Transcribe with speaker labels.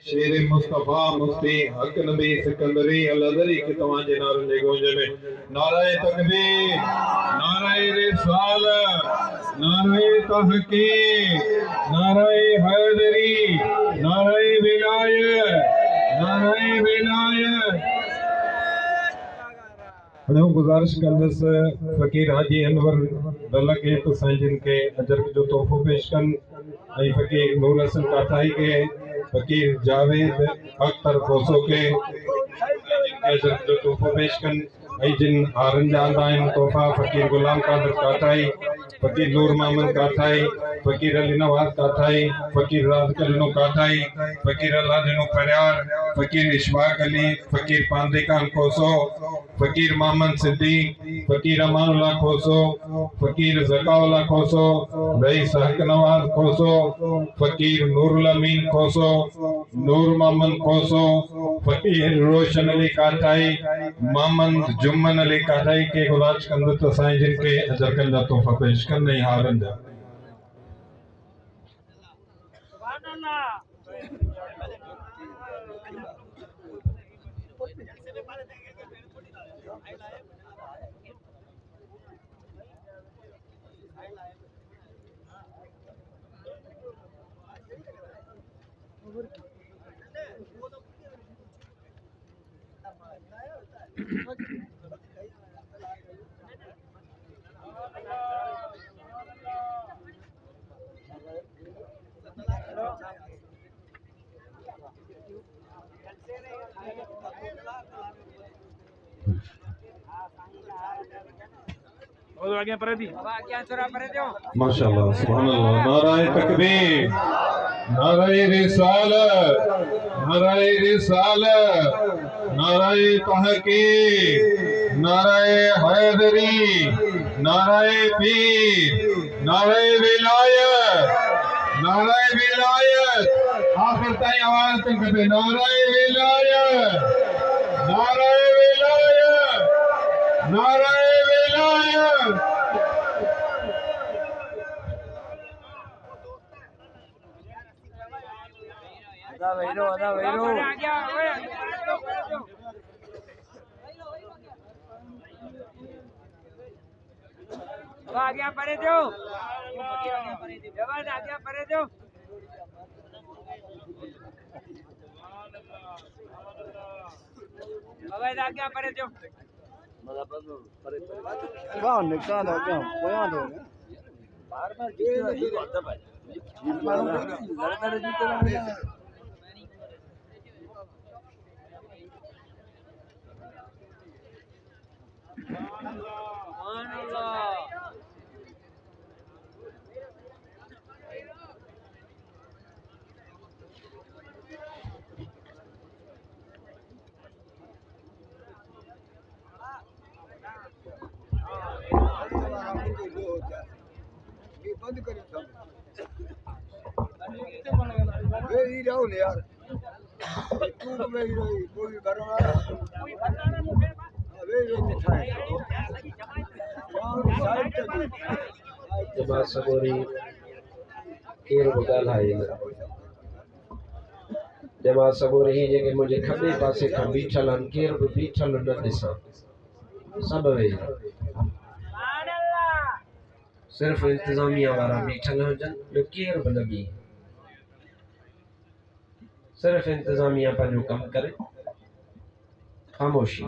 Speaker 1: शेर मुस्तफा मुफ्ती हक नबी सिकंदरी अल-अज़हरी के तवाजे नारन जे गूंज में नाराए तकबीर, नाराए रिसालत, नाराए तहकीक, नाराए हैदरी, नाराए विलायत, नाराए विलायत। हूँ गुजारिश कंदस फ़कीर हाजी अनवर दलके तो संजन के अजर जो तोहफो पेश कन ऐं फ़कीर नूर हसन काठाई के फ़कीर जावेद अख्तर खोसो के अजर जो तोहफो पेश कन ऐं जिन हारन जानदा आहिनि तोहफ़ा फ़कीर गुलाम कादर काठाई, फ़कीर नूर मोहम्मद काठाई, फ़कीर अली नवाज काठाई, फ़कीर राज कलिनो काठाई, फ़कीर अल्लाह दिनो परियार, फ़कीर इशफाक अली, फ़कीर पांदे खान खोसो, फ़कीर मोहम्मद सिद्दीक, फ़कीर अमानुल्लाह खोसो, फ़कीर ज़काउल्लाह खोसो, रईस हक नवाज खोसो, फ़कीर नूरुल अमीन खोसो, नूर मोहम्मद खोसो, फ़कीर रोशन अली काठाई, मोहम्मद जुम्मन अली काठाई के गुलाच कंद तो साईं जिन के अजर कंदा तोहफा पेश कन नहीं हारन जा। माशाअल्लाह सुभानअल्लाह नाराए तकबीर, नाराए रिसालत, नाराए रिसालत, नाराए तहकीक, नाराए हैदरी, नाराए पीर, नाराए विलायत, नाराए विलायत। आखिर ताईं आवाज तक कबे नाराए विलायत, नाराए विलायत, नाराए विलायत।
Speaker 2: आज्ञा परे दो, जवान आज्ञा परे दो। अवैध आज्ञा परे दो।
Speaker 3: कौन निकाल हो क्या कोया दो बार-बार ये होता भाई लड़का जीते बंद करो सब ये ही रहो ने यार तू तो मैं ही रही कोई घर वाला वे मिठाई और साइड तक
Speaker 4: जमा सगोरी केर बुधाल है जमा सगोरी ही जेके मुझे खबे पासे खां बीठल आहिनि केर बि बीठल न ॾिसां सब वे सिर्फ इंतजामिया वारा बीठल हुजनि ॿियो केर बि न बी सिर्फ इंतजामिया पंहिंजो कमु करे ख़ामोशी